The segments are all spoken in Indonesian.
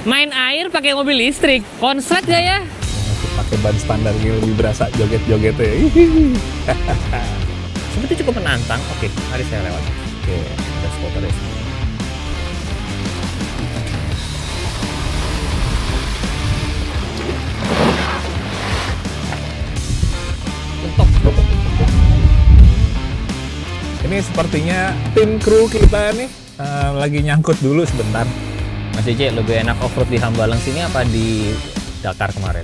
Main air pakai mobil listrik, konslet gak ya? Pakai ban standar ini lebih berasa joget-jogetnya. Seperti cukup menantang. Oke, mari saya lewat. Oke, ada spotter ya. Mentok. Ini sepertinya tim kru kita nih lagi nyangkut dulu sebentar. Mas JJ, lebih enak off-road di Hambalang sini apa di Dakar kemarin?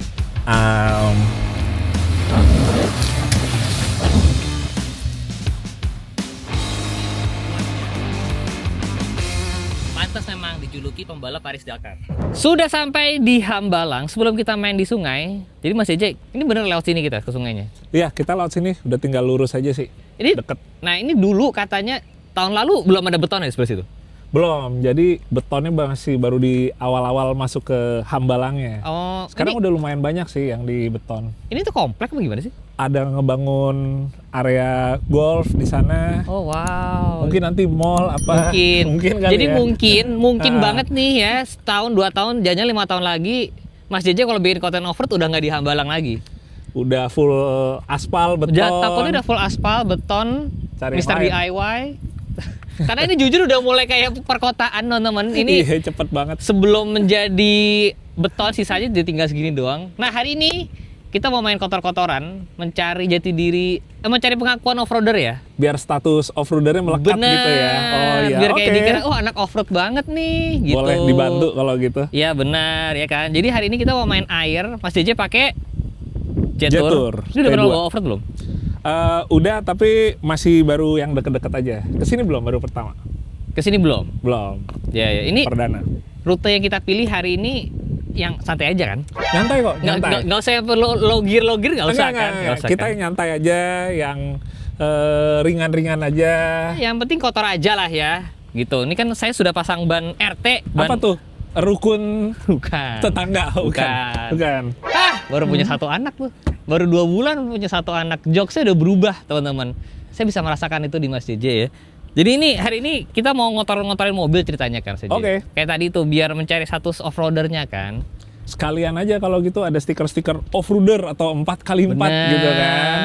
Pantas memang dijuluki pembalap Paris Dakar. Sudah sampai di Hambalang sebelum kita main di sungai. Jadi Mas JJ, ini bener lewat sini kita ke sungainya? Iya, kita lewat sini, udah tinggal lurus aja sih. Ini deket. Nah ini dulu katanya tahun lalu belum ada beton ya di sebelah situ? Belum, jadi betonnya masih baru di awal-awal masuk ke Hambalangnya. Oh, sekarang udah lumayan banyak sih yang di beton. Ini tuh komplek apa gimana sih? Ada ngebangun area golf di sana. Oh wow. Mungkin nanti mall apa? Mungkin kali jadi ya. mungkin banget nih ya, setahun 2 tahun, jangan 5 tahun lagi Mas JJ kalau bikin konten off-road udah nggak di Hambalang lagi. Udah full aspal, beton. Takutnya udah full aspal, beton, Cari Mr. DIY. Karena ini jujur udah mulai kayak perkotaan teman-teman. Ini iya, cepet banget. sebelum menjadi beton sisanya ditinggal segini doang. Nah hari ini kita mau main kotor-kotoran, mencari jati diri, mencari pengakuan off-roader ya. Biar status off-roadernya melekat gitu ya. Oh iya, Biar kayak oke. dikira, oh anak off-road banget nih gitu. Boleh dibantu kalau gitu. Iya benar ya kan. Jadi hari ini kita mau main air. Mas JJ pakai Jet Tour. Ini udah pernah T2. bawa off-road belum? Udah, tapi masih baru yang deket-deket aja. Kesini belum, baru pertama. Kesini belum? Belum. Ya, ini Perdana. rute yang kita pilih hari ini yang santai aja kan? Nyantai kok, nyantai. Nggak usah yang perlu low gear nggak usah Enggak, kan? Nggak usah kita kan? yang nyantai aja, yang ringan-ringan aja. Yang penting kotor aja lah ya. Gitu. Ini kan saya sudah pasang ban RT. Apa tuh? Rukun Bukan. tetangga? Bukan. Baru punya satu anak tuh. Baru 2 bulan punya satu anak. Jokesnya udah berubah teman-teman. Saya bisa merasakan itu di Mas JJ ya. Jadi ini hari ini kita mau ngotorin mobil ceritanya kan JJ. Oke. Kayak tadi tuh biar mencari status off-roadernya kan. Sekalian aja kalau gitu ada stiker-stiker off-roader atau 4x4 gitu kan.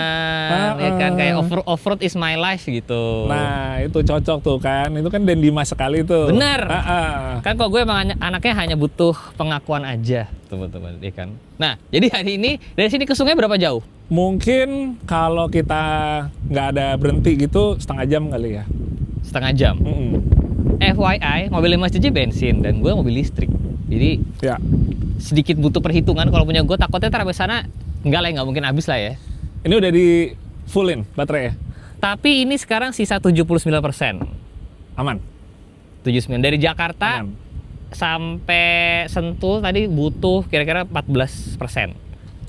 Ya kan kayak off-road is my life gitu. Nah, itu cocok tuh kan. Itu kan Dendima sekali tuh. Bener. Kan kok gue emang anaknya hanya butuh pengakuan aja, teman-teman, ya kan. Nah, jadi hari ini dari sini ke sungai berapa jauh? Mungkin kalau kita nggak ada berhenti gitu setengah jam kali ya. Setengah jam. FYI, mobil Mas JJ bensin dan gue mobil listrik. Jadi Ya. sedikit butuh perhitungan. Kalau punya gue takutnya ntar sampai sana nggak mungkin habis lah ya. Ini udah di fullin baterai ya? Tapi ini sekarang sisa 79%. Aman? 79 dari Jakarta Aman. sampai Sentul tadi butuh kira-kira 14%.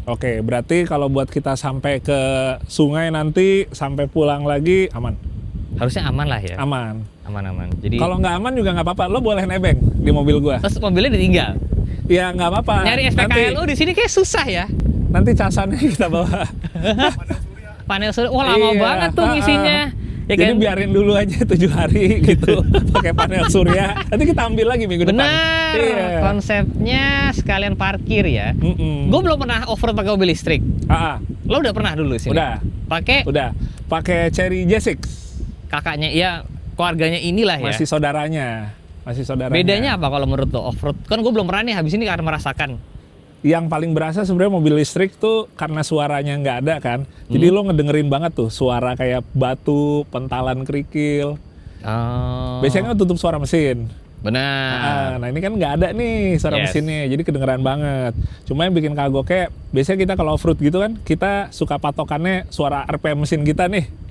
Oke, berarti kalau buat kita sampai ke sungai nanti, sampai pulang lagi, aman? Harusnya aman lah ya. Aman. Aman. Jadi Kalau nggak aman juga nggak apa-apa, lo boleh nebeng di mobil gua. terus mobilnya ditinggal. Ya nggak apa-apa. Nyari SPKLU di sini kayak susah ya. Nanti casannya kita bawa. Panel surya, wah lama Iya. banget tuh ngisinya. Ya Jadi kan? biarin dulu aja 7 hari gitu, pakai panel surya. Nanti kita ambil lagi minggu depan. Benar. Iya. Konsepnya sekalian parkir ya. Gue belum pernah off-road pakai mobil listrik. Lo udah pernah dulu sih? Udah. Pakai Cherry J6. Kakaknya, ya keluarganya inilah ya. Masih saudaranya. Bedanya apa kalau menurut lo off-road? Kan gue belum pernah nih, habis ini karena merasakan. Yang paling berasa sebenarnya mobil listrik tuh karena suaranya nggak ada kan. Jadi lo ngedengerin banget tuh suara kayak batu, pentalan kerikil. Oh. Biasanya kan tutup suara mesin. Benar. Nah ini kan nggak ada nih suara mesinnya, jadi kedengeran banget. Cuma yang bikin kagoknya, biasanya kita kalau off-road gitu kan, kita suka patokannya suara RPM mesin kita nih.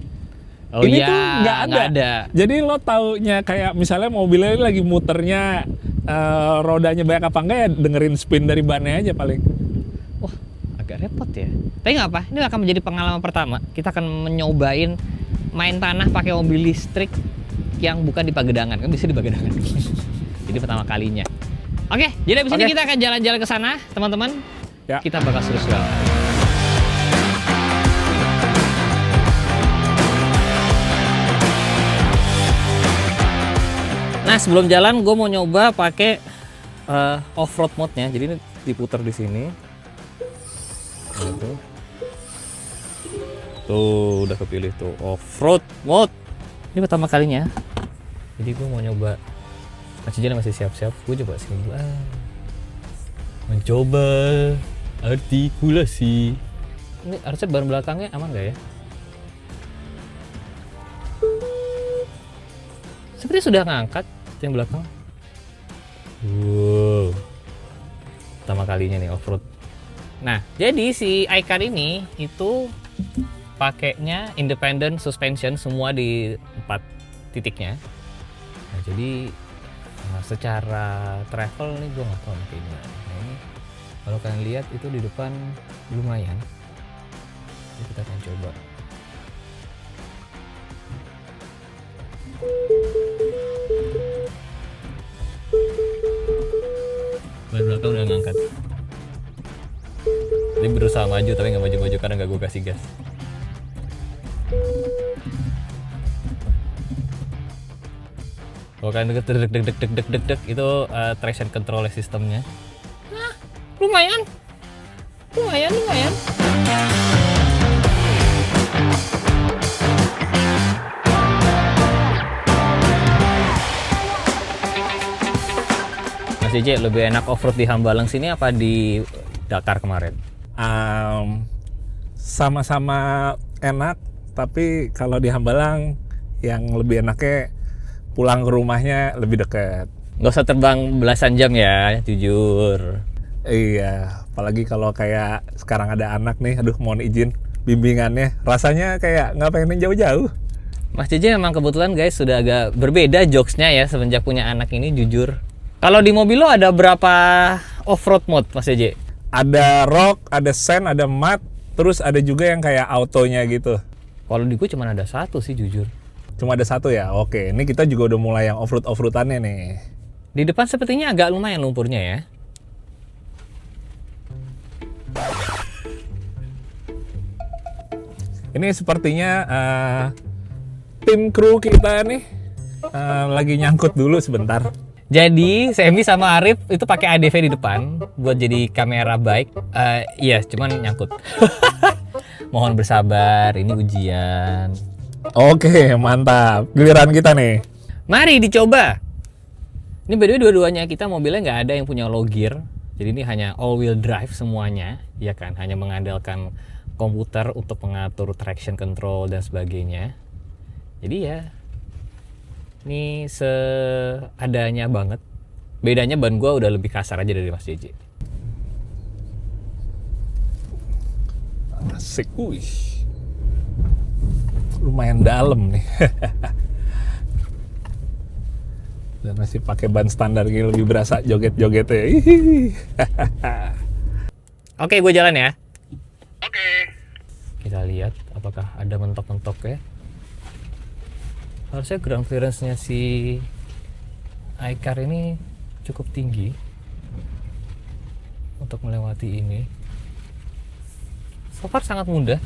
Oh ini iya, tuh nggak ada. Jadi lo taunya kayak misalnya mobilnya ini lagi muternya, rodanya banyak apa enggak ya dengerin spin dari bannya aja paling. Wah, agak repot ya. Tapi nggak apa, ini akan menjadi pengalaman pertama. Kita akan mencobain main tanah pakai mobil listrik yang bukan di Pagedangan, kan bisa di Pagedangan. Jadi pertama kalinya. Oke, jadi abis ini kita akan jalan-jalan ke sana, teman-teman. Ya. Kita bakal seru-seru. Nah, sebelum jalan gue mau nyoba pakai off-road mode-nya. Jadi ini diputar di sini. Gitu. Tuh udah kepilih tuh off-road mode. Ini pertama kalinya. Jadi gue mau nyoba. Mas Jen masih siap-siap. Gue coba sini dulu. Mencoba artikulasi. Ini harusnya ban belakangnya aman nggak ya? Seperti sudah ngangkat yang belakang. Wow. Pertama kalinya nih off-road. Nah, jadi si iCar ini itu pakainya independent suspension semua di 4 titiknya. Nah, jadi secara travel nih gue nggak tahu nih kayaknya. Nah, ini kalau kalian lihat itu di depan lumayan. Jadi kita akan coba. Ban belakang udah ngangkat. Dia berusaha maju tapi nggak maju-maju karena nggak gue kasih gas. Kalau kalian deg itu traction control sistemnya. Nah, lumayan. Mas JJ, lebih enak off-road di Hambalang sini apa di Dakar kemarin? Sama-sama enak, tapi kalau di Hambalang yang lebih enaknya pulang ke rumahnya lebih dekat. Nggak usah terbang belasan jam ya, jujur. Iya, apalagi kalau kayak sekarang ada anak nih, aduh mohon izin bimbingannya, rasanya kayak nggak pengen jauh-jauh. Mas JJ memang kebetulan guys sudah agak berbeda jokesnya ya semenjak punya anak ini, jujur. Kalau di mobil lo ada berapa off-road mode Mas JJ? Ada rock, ada sand, ada mud, terus ada juga yang kayak autonya gitu. Kalau di gue cuma ada satu sih jujur. Cuma ada satu ya? Oke, ini kita juga udah mulai yang off-road-off-roadannya nih. Di depan sepertinya agak lumayan lumpurnya ya. Ini sepertinya tim kru kita nih lagi nyangkut dulu sebentar. Jadi Semi sama Arif itu pakai ADV di depan buat jadi kamera baik. Iya, cuman nyangkut. Mohon bersabar, ini ujian. Oke, mantap. Giliran kita nih. Mari dicoba. Ini by the way dua-duanya kita mobilnya nggak ada yang punya low gear. Jadi ini hanya all wheel drive semuanya, ya kan? Hanya mengandalkan komputer untuk mengatur traction control dan sebagainya. Jadi ya ini seadanya banget. Bedanya ban gua udah lebih kasar aja dari Mas JJ. Asik, wih. Lumayan dalam nih. Dan masih pakai ban standar gini lebih berasa joget-jogetnya. Oke, gue jalan ya. Oke. Kita lihat apakah ada mentok-mentok ya. Harusnya ground clearance-nya si iCar ini cukup tinggi untuk melewati ini. So far sangat mudah.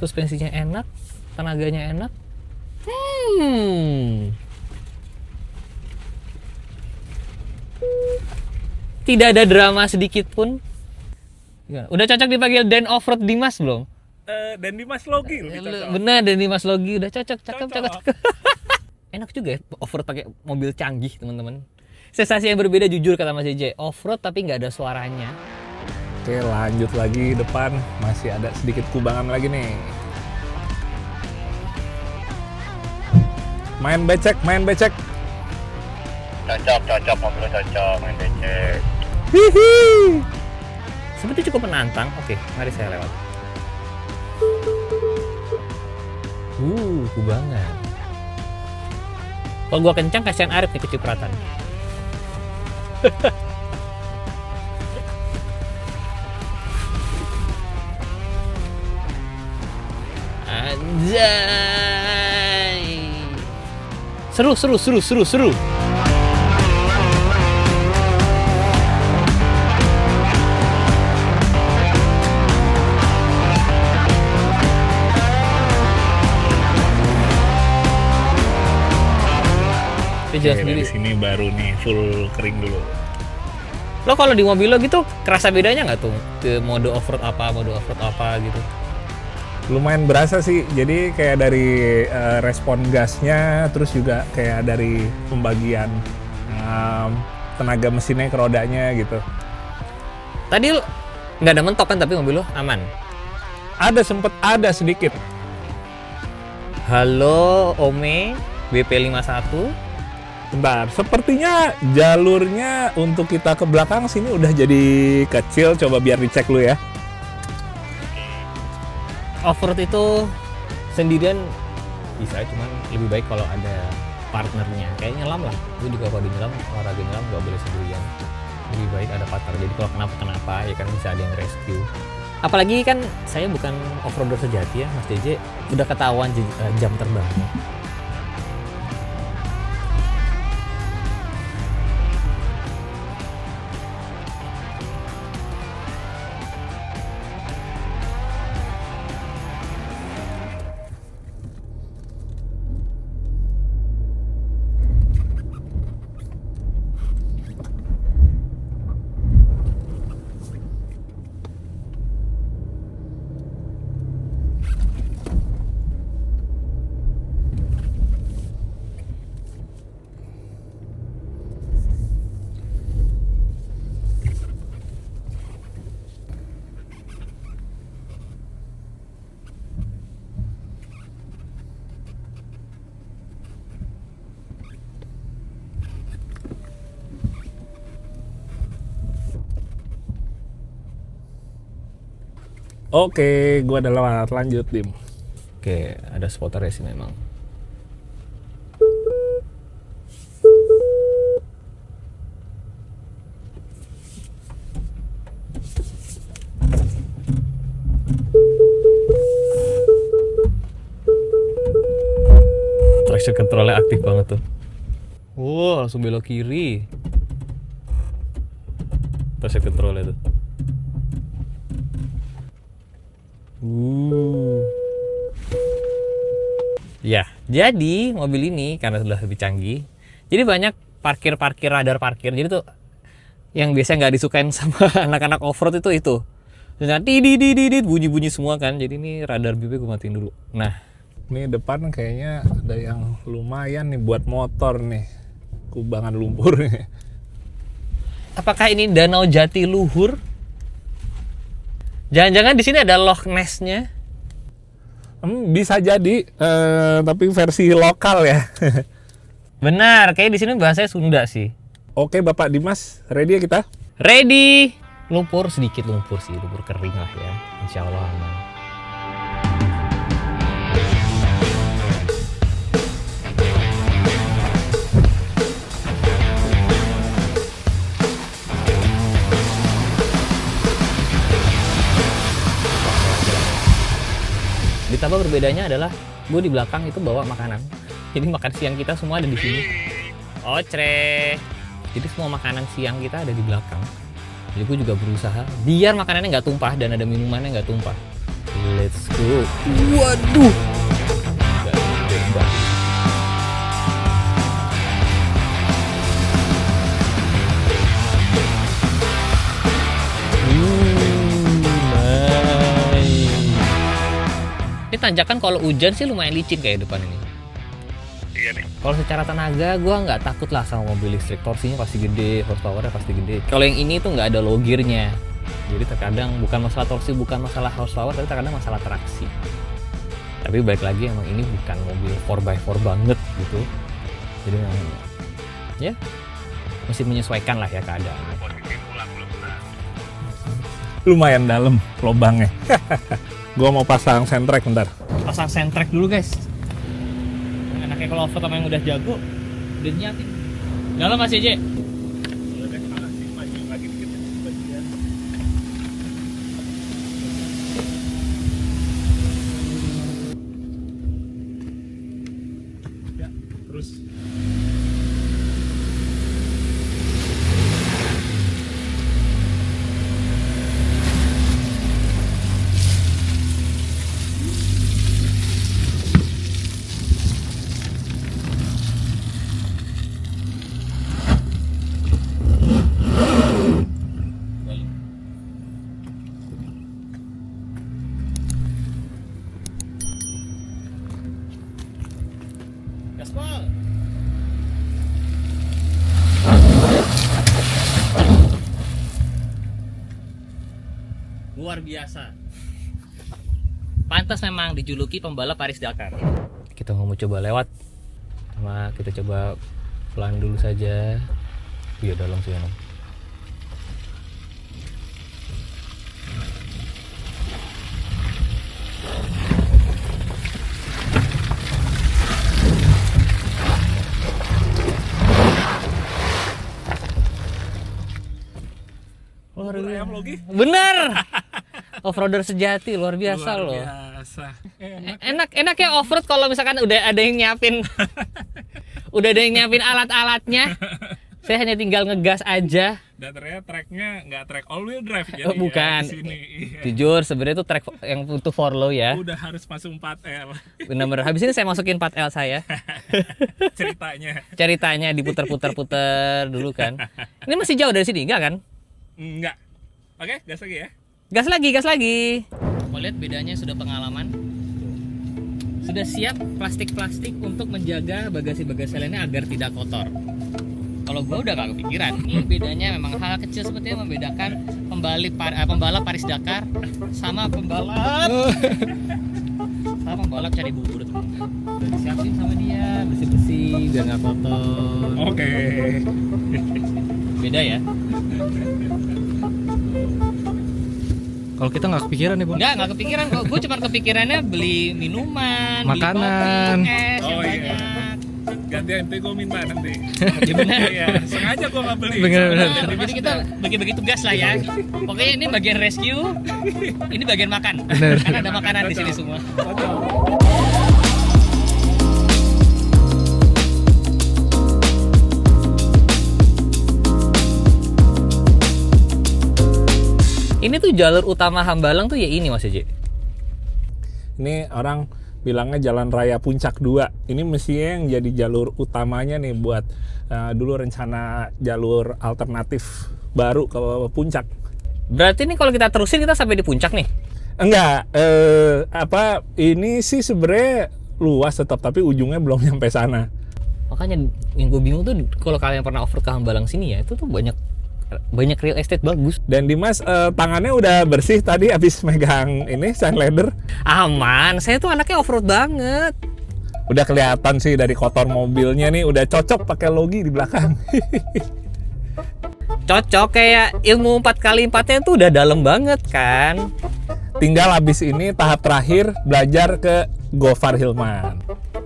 Suspensinya enak, tenaganya enak. Tidak ada drama sedikit pun. Udah cocok dipanggil Dan Offroad Dimas belum? Dan Dimas Logi lebih cocok. Benar, Dan Dimas Logi udah cocok, cakep. Enak juga ya offroad pakai mobil canggih, teman-teman. Sensasi yang berbeda jujur kata Mas JJ. Offroad tapi nggak ada suaranya. Oke, lanjut lagi depan. Masih ada sedikit kubangan lagi nih. Main becek. Cocok, mobilnya cocok, main becek. Hihi. Seperti cukup menantang. Oke, mari saya lewat. Kubangan. Kalau gua kencang kasihan Arif nih kecipratan. Anjay. Seru. jalan Oke, sendiri. dari sini baru nih full kering dulu. Lo kalau di mobil lo gitu kerasa bedanya nggak tuh ke mode off-road apa gitu? Lumayan berasa sih, jadi kayak dari respon gasnya, terus juga kayak dari pembagian tenaga mesinnya ke rodanya gitu. Tadi nggak ada mentok kan, tapi mobil lo aman. Sempet ada sedikit. Halo Ome BP51. Bentar, sepertinya jalurnya untuk kita ke belakang sini udah jadi kecil, coba biar dicek lu ya. Off-road itu sendirian bisa, cuman lebih baik kalau ada partnernya. Kayak nyelam lah, gue juga kalau di nyelam, olahraga nyelam gak boleh sendirian. Lebih baik ada partner, jadi kalau kenapa ya kan bisa ada yang rescue. Apalagi kan saya bukan off-roader sejati ya Mas JJ, udah ketahuan jam terbangnya. Oke, gua udah lewat, lanjut Dim. Oke, ada spotternya sih memang. Traction controlnya aktif banget tuh. Wow, langsung belok kiri. Traction controlnya tuh. Ya, jadi mobil ini karena sudah lebih canggih, jadi banyak parkir radar parkir. Jadi tuh yang biasanya nggak disukain sama anak-anak off-road itu. Nanti bunyi semua kan. Jadi ini radar BP gue matiin dulu. Nah, ini depan kayaknya ada yang lumayan nih buat motor nih, kubangan lumpur nih. apakah ini Danau Jatiluhur? Jangan-jangan di sini ada Loch Ness-nya? Bisa jadi, tapi versi lokal ya. Benar, kayak di sini bahasanya Sunda sih. Oke Bapak Dimas, ready ya kita? Ready. Lumpur sedikit, lumpur kering lah ya. Insya Allah aman. Ditambah berbedanya adalah gue di belakang itu bawa makanan. Jadi makan siang kita semua ada di sini. Ocre. Jadi semua makanan siang kita ada di belakang. Jadi gue juga berusaha biar makanannya nggak tumpah dan ada minumannya nggak tumpah. Let's go. Waduh. Ini tanjakan kalau hujan sih lumayan licin kayak depan ini. Iya nih. Kalau secara tenaga gue nggak takut lah sama mobil listrik. Torsinya pasti gede, horsepowernya pasti gede. Kalau yang ini tuh nggak ada logirnya. Jadi terkadang bukan masalah torsi, bukan masalah horsepower, tapi terkadang masalah traksi. Tapi balik lagi emang ini bukan mobil 4x4 banget gitu. Jadi ya mesti menyesuaikan lah ya keadaannya. Posisi pulang belum pernah. Lumayan dalam lubangnya. Gua mau pasang sentrek bentar. Pasang sentrek dulu guys. Enaknya kalau off-road sama yang udah jago, udah nyiapin. Dalam Mas JJ. Terus luar biasa. Pantas memang dijuluki pembalap Paris Dakar. Kita mau coba lewat, sama kita coba pelan dulu saja. Iya dalam sih emang. Ayam logi. Bener. Offroader sejati luar biasa loh. Biasa. Enak ya offroad kalau misalkan udah ada yang nyiapin alat-alatnya. Saya hanya tinggal ngegas aja. Dan ternyata tracknya nggak track all wheel drive jadi Bukan. ya, di sini. Iya. Jujur sebenarnya itu track yang untuk for low ya. Udah harus masuk 4L Bener-bener. Habis ini saya masukin 4L saya. Ceritanya diputer-puter dulu kan. Ini masih jauh dari sini enggak kan? Enggak. Oke, gas lagi ya. Gas lagi. Mau lihat bedanya sudah pengalaman. Sudah siap plastik-plastik untuk menjaga bagasi-bagasi lainnya agar tidak kotor. Kalau gua udah gak kepikiran. Ini bedanya memang hal kecil seperti yang membedakan pembalap Paris Dakar sama pembalap cari bubur. Udah disiapin sama dia, bersih-bersih, biar gak kotor. Oke. Beda ya? Kalau kita nggak kepikiran nih, Bang. Nggak kepikiran kok. Gue cuma kepikirannya beli minuman, Makanan. beli kopi, es yang Oh, iya. banyak. Gantian nanti gue minta nanti. Ya benar. Iya, sengaja gue nggak beli. Bener. Jadi kita bagi-bagi tugas lah ya. Pokoknya ini bagian rescue, ini bagian makan. Bener. Karena ada makanan di sini semua. Ini tuh jalur utama Hambalang tuh ya ini Mas Eje. Ini orang bilangnya Jalan Raya Puncak 2. Ini mestinya yang jadi jalur utamanya nih buat dulu rencana jalur alternatif baru ke puncak. Berarti nih kalau kita terusin kita sampai di puncak nih. Enggak, ini sih sebenarnya luas tetap tapi ujungnya belum nyampe sana. Makanya yang gue bingung tuh kalau kalian pernah offroad ke Hambalang sini ya, itu tuh banyak real estate bagus. Dan Dimas tangannya udah bersih tadi habis megang ini sign leather. Aman, saya tuh anaknya offroad banget. Udah kelihatan sih dari kotor mobilnya nih, udah cocok pakai logi di belakang. Cocok, kayak ilmu 4x4-nya tuh udah dalam banget kan. Tinggal habis ini tahap terakhir belajar ke Gofar Hilman.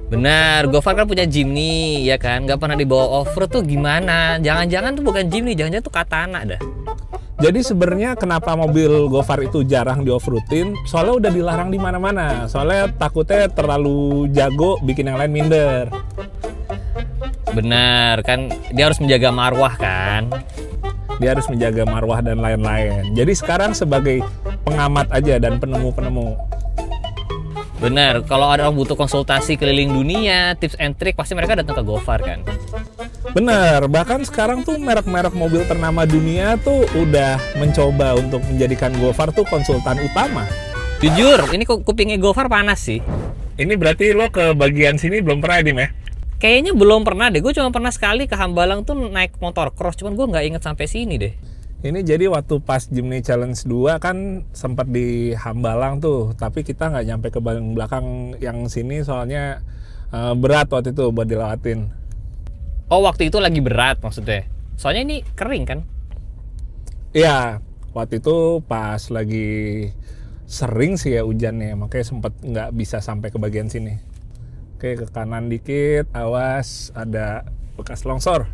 Benar, Gofar kan punya Jimny ya kan, nggak pernah dibawa offroad tuh gimana? Jangan-jangan tuh bukan Jimny, jangan-jangan tuh Katana dah. Jadi sebenarnya kenapa mobil Gofar itu jarang di off-roadin? Soalnya udah dilarang di mana-mana. Soalnya takutnya terlalu jago bikin yang lain minder. Benar, kan dia harus menjaga marwah kan. Dia harus menjaga marwah dan lain-lain. Jadi sekarang sebagai pengamat aja dan penemu-penemu. Benar, kalau ada orang butuh konsultasi keliling dunia, tips and trick, pasti mereka datang ke Gofar kan. Bener, bahkan sekarang tuh merek-merek mobil ternama dunia tuh udah mencoba untuk menjadikan Gofar tuh konsultan utama. Jujur, ini kupingnya Gofar panas sih. Ini berarti lo ke bagian sini belum pernah Dim ya? Kayaknya belum pernah deh, gue cuma pernah sekali ke Hambalang tuh naik motor cross, cuman gue nggak inget sampai sini deh. Ini jadi waktu pas Jimny Challenge 2 kan sempat di Hambalang tuh, tapi kita nggak nyampe ke belakang yang sini soalnya berat waktu itu buat dilewatin. Oh, waktu itu lagi berat maksudnya? Soalnya ini kering kan? Iya, waktu itu pas lagi sering sih ya hujannya, makanya sempat nggak bisa sampai ke bagian sini. Oke, ke kanan dikit, awas ada bekas longsor.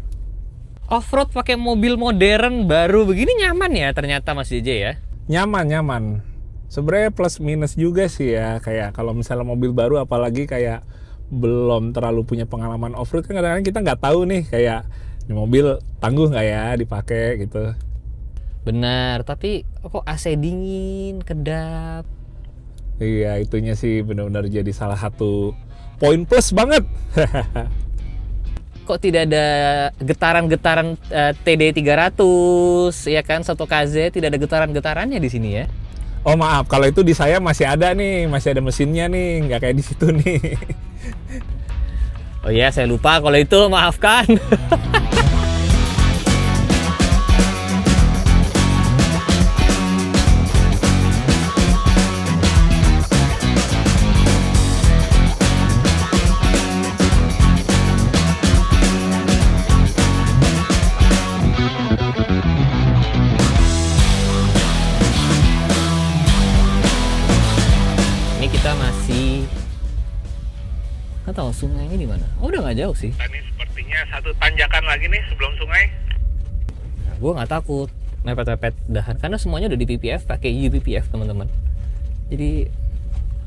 Offroad pakai mobil modern baru begini nyaman ya ternyata Mas JJ ya? Nyaman. Sebenarnya plus minus juga sih ya, kayak kalau misalnya mobil baru apalagi kayak belum terlalu punya pengalaman off-road kan kadang-kadang kita nggak tahu nih kayak ini mobil tangguh nggak ya dipakai gitu. Benar, tapi kok AC dingin, kedap. Iya, itunya sih benar-benar jadi salah satu poin plus banget. Kok tidak ada getaran-getaran TD 300 ya kan, 1KZ, tidak ada getaran-getarannya di sini ya? Oh maaf, kalau itu di saya masih ada nih, masih ada mesinnya nih, nggak kayak di situ nih. Oh iya, saya lupa kalau itu, maafkan. Nggak tahu sungainya di mana. Oh, udah nggak jauh sih. Ini sepertinya satu tanjakan lagi nih sebelum sungai. Nah, gue nggak takut mepet-mepet dahan karena semuanya udah di PPF, pakai UPPF teman-teman. Jadi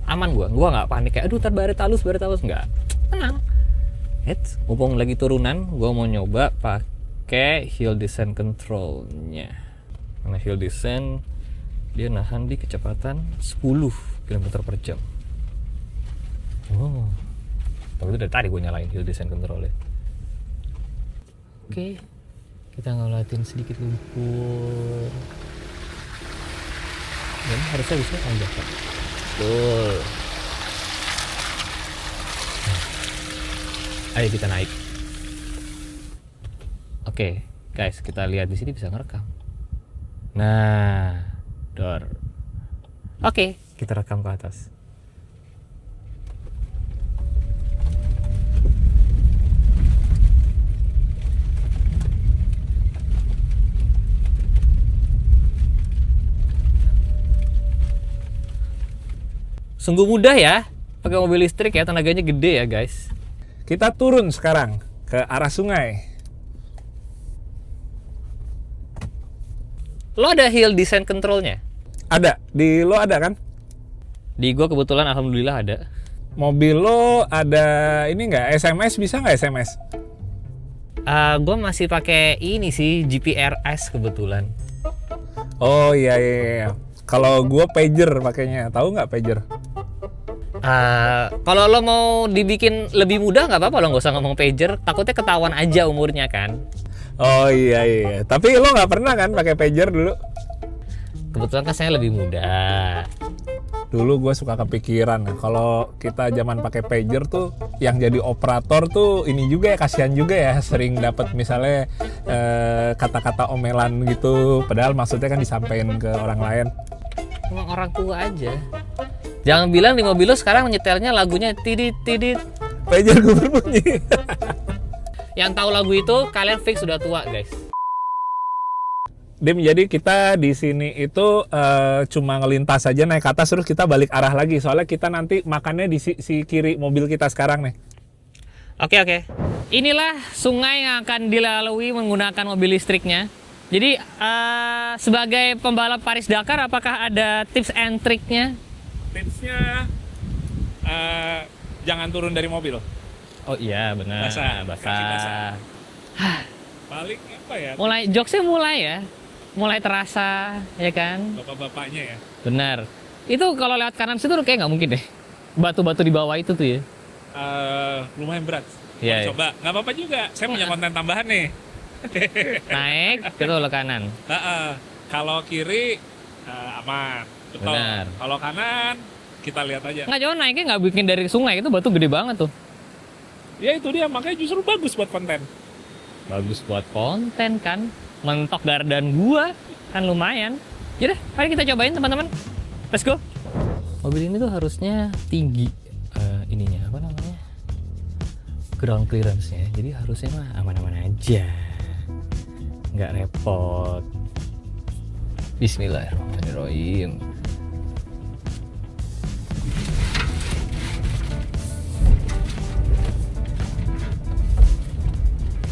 aman gue nggak panik kayak aduh baret halus nggak, tenang. Mumpung lagi turunan, gue mau nyoba pakai hill descent controlnya. Karena hill descent dia nahan di kecepatan 10 km per jam. Oh, tapi itu dari tadi gue nyalain hill descent controlnya. Oke, kita ngelatin sedikit lumpur. Dan harusnya bisa tanjakan. Betul. Ayo kita naik. Oke, guys, kita lihat di sini bisa ngerekam. Nah, dor. Oke, kita rekam ke atas. Sungguh mudah ya, pakai mobil listrik ya, tenaganya gede ya guys. Kita turun sekarang ke arah sungai. Lo ada hill descent controlnya? Ada, di lo ada kan? Di gua kebetulan alhamdulillah ada. Mobil lo ada ini nggak? SMS bisa nggak SMS? Gua masih pakai ini sih, GPRS kebetulan. Oh iya. Kalau gue pager pakainya, tahu nggak pager? Kalau lo mau dibikin lebih mudah nggak apa-apa, lo nggak usah ngomong pager, takutnya ketahuan aja umurnya kan. Oh iya. Tapi lo nggak pernah kan pakai pager dulu? Kebetulan kan saya lebih muda. Dulu gue suka kepikiran, kalau kita zaman pakai pager tuh, yang jadi operator tuh ini juga ya, kasihan juga ya, sering dapat misalnya kata-kata omelan gitu, padahal maksudnya kan disampaikan ke orang lain. Emang orang tua aja. Jangan bilang di mobil lo sekarang nyetelnya lagunya tidit. Pager gue berbunyi. Yang tahu lagu itu kalian fix sudah tua guys. Dim, jadi kita di sini itu cuma ngelintas aja naik ke atas terus kita balik arah lagi. Soalnya kita nanti makannya di sisi kiri mobil kita sekarang nih. Oke. Inilah sungai yang akan dilalui menggunakan mobil listriknya. Jadi sebagai pembalap Paris Dakar, apakah ada tips and triknya? Tipsnya jangan turun dari mobil. Oh iya benar. Kaki basah. Paling apa ya? Jokesnya mulai terasa ya kan? Bapak-bapaknya ya. Benar. Itu kalau lewat kanan situ kayak nggak mungkin deh. Batu-batu di bawah itu tuh ya. Lumayan berat. Iya. Coba, nggak apa-apa juga. Saya punya konten tambahan nih. Naik ke belok kanan. Kalau kiri aman. Betul. Benar. Kalau kanan kita lihat aja. Nggak jauh naiknya nggak bikin dari sungai, itu batu gede banget tuh. Ya itu dia, makanya justru bagus buat konten. Bagus buat konten kan. Mentok dan gua kan lumayan. Yaudah, mari kita cobain teman-teman. Let's go. Mobil ini tuh harusnya tinggi ininya apa namanya? Ground clearance-nya. Jadi harusnya mah aman-aman aja. Nggak repot. Bismillahirrahmanirrahim.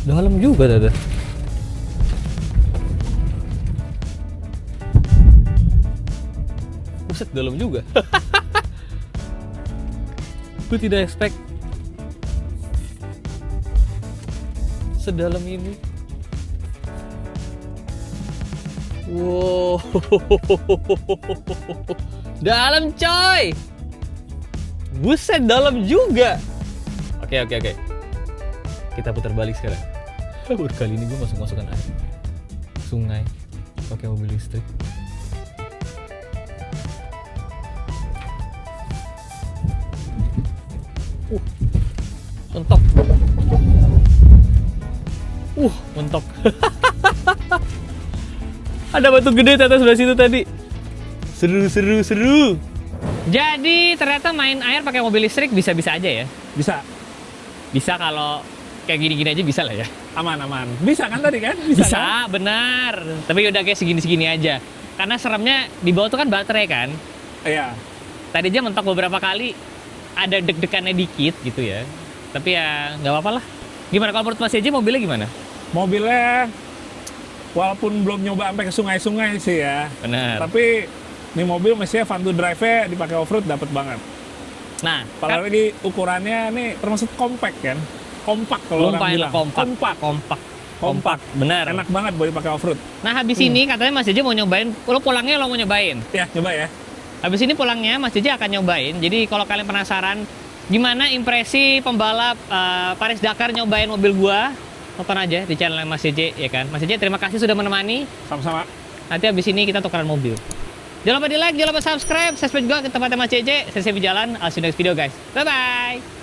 Dalam juga Dada. Buset, dalam juga. Gue tidak expect sedalam ini. Wow. Dalam coy. Buset, dalam juga. Oke. Kita putar balik sekarang. Baru kali ini gue masuk-masukan air sungai pakai mobil listrik. Mentok. Mentok. Ada batu gede ternyata sebelah situ tadi. Seru. Jadi ternyata main air pakai mobil listrik bisa-bisa aja ya? Bisa kalau kayak gini-gini aja bisa lah ya. Aman. Bisa kan tadi kan? Bisa kan? benar. Tapi udah kayak segini-segini aja. Karena seremnya di bawah tuh kan baterai kan. Iya. Tadi aja mentok beberapa kali, ada deg-degannya dikit gitu ya. Tapi ya nggak apa-apa lah. Gimana kalau menurut Mas JJ mobilnya gimana? Mobilnya walaupun belum nyoba sampai ke sungai-sungai sih ya, Benar. tapi ini mobil mestinya fun to drive-nya dipakai off-road dapat banget. Nah, Apalagi ukurannya nih termasuk compact kan? Kompak kalau orang lumpain bilang. kompak. Benar. Enak banget buat dipakai off-road. Nah, habis ini katanya Mas JJ mau nyobain. Lo pulangnya lo mau nyobain. Ya, coba ya. Habis ini pulangnya Mas JJ akan nyobain. Jadi kalau kalian penasaran gimana impresi pembalap Paris Dakar nyobain mobil gua, tonton aja di channel Mas JJ ya kan. Mas JJ terima kasih sudah menemani. Sama-sama. Nanti habis ini kita tukeran mobil. Jangan lupa di like, jangan lupa subscribe juga ke tempatnya Mas JJ. Saya jalan, I'll see you next video guys. Bye bye.